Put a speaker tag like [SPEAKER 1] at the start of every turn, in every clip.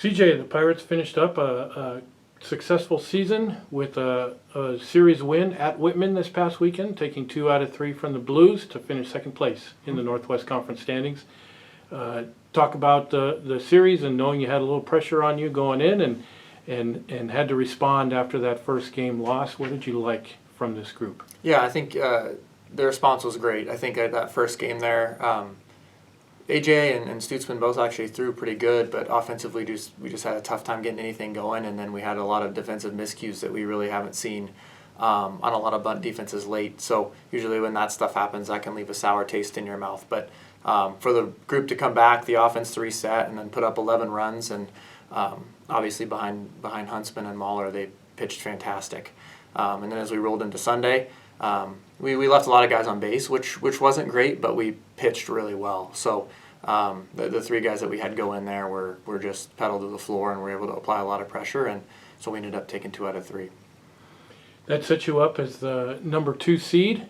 [SPEAKER 1] CJ, the Pirates finished up a successful season with a series win at Whitman this past weekend, taking 2 out of 3 from the Blues to finish second place in the Northwest Conference standings. Talk about the series and knowing you had a little pressure on you going in and had to respond after that first game loss. What did you like from this group?
[SPEAKER 2] Yeah, I think the response was great. I think at that first game there, AJ and Stutzman both actually threw pretty good, but offensively we just had a tough time getting anything going, and then we had a lot of defensive miscues that we really haven't seen on a lot of bunt defenses late. So usually when that stuff happens, that can leave a sour taste in your mouth. But for the group to come back, the offense to reset, and then put up 11 runs, and obviously behind Huntsman and Mahler, they pitched fantastic. And then as we rolled into Sunday, we left a lot of guys on base, which wasn't great, but we pitched really well. So the 3 guys that we had go in there were just pedal to the floor and were able to apply a lot of pressure, and so we ended up taking 2 out of 3.
[SPEAKER 1] That sets you up as the number 2 seed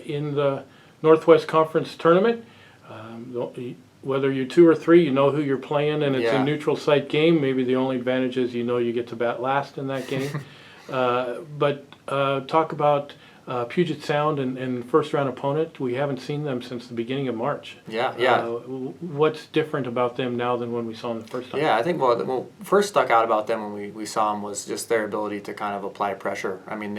[SPEAKER 1] in the Northwest Conference tournament. Whether you're 2 or 3, you know who you're playing, and it's a neutral site game. Maybe the only advantage is you know you get to bat last in that game. But talk about Puget Sound and first-round opponent. We haven't seen them since the beginning of March.
[SPEAKER 2] Yeah.
[SPEAKER 1] What's different about them now than when we saw them the first time?
[SPEAKER 2] Yeah, I think what first stuck out about them when we saw them was just their ability to kind of apply pressure. I mean,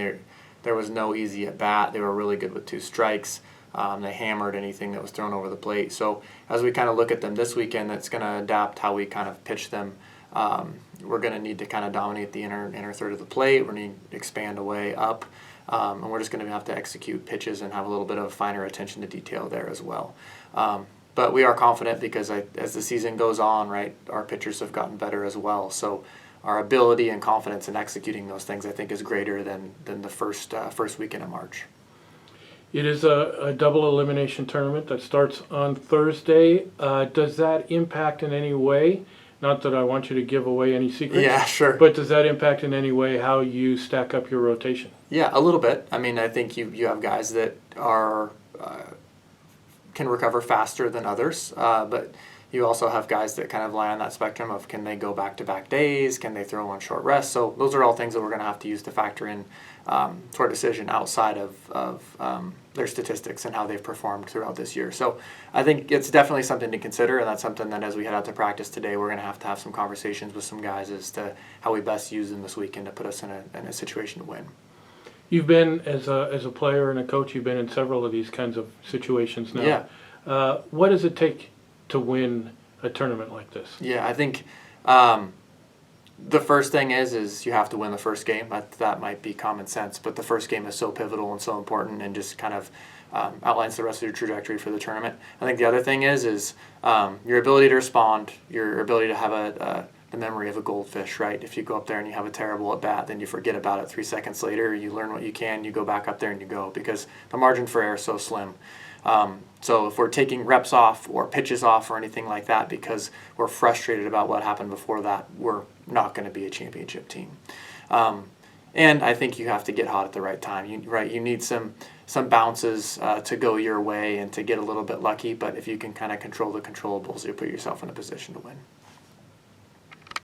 [SPEAKER 2] there was no easy at bat. They were really good with 2 strikes. They hammered anything that was thrown over the plate. So as we kind of look at them this weekend, that's going to adapt how we kind of pitch them. We're going to need to kind of dominate the inner third of the plate. We're going to expand away up. And we're just going to have to execute pitches and have a little bit of finer attention to detail there as well. But we are confident because as the season goes on, right, our pitchers have gotten better as well. So our ability and confidence in executing those things, I think, is greater than the first weekend of March.
[SPEAKER 1] It is a double elimination tournament that starts on Thursday. Does that impact in any way? Not that I want you to give away any secrets.
[SPEAKER 2] Yeah, sure.
[SPEAKER 1] But does that impact in any way how you stack up your rotation?
[SPEAKER 2] Yeah, a little bit. I mean, I think you have guys that are can recover faster than others, but you also have guys that kind of lie on that spectrum of can they go back-to-back days, can they throw on short rest. So those are all things that we're going to have to use to factor in to our decision outside of their statistics and how they've performed throughout this year. So I think it's definitely something to consider, and that's something that as we head out to practice today, we're going to have some conversations with some guys as to how we best use them this weekend to put us in a situation to win.
[SPEAKER 1] You've been, as a player and a coach, you've been in several of these kinds of situations now.
[SPEAKER 2] Yeah.
[SPEAKER 1] What does it take to win a tournament like this?
[SPEAKER 2] Yeah, I think the first thing is you have to win the first game. That might be common sense, but the first game is so pivotal and so important and just kind of outlines the rest of your trajectory for the tournament. I think the other thing is your ability to respond, your ability to have the memory of a goldfish, right? If you go up there and you have a terrible at bat, then you forget about it 3 seconds later, you learn what you can, you go back up there and you go, because the margin for error is so slim. So if we're taking reps off or pitches off or anything like that because we're frustrated about what happened before that, we're not going to be a championship team. And I think you have to get hot at the right time. You need some bounces to go your way and to get a little bit lucky, but if you can kind of control the controllables, you put yourself in a position to win.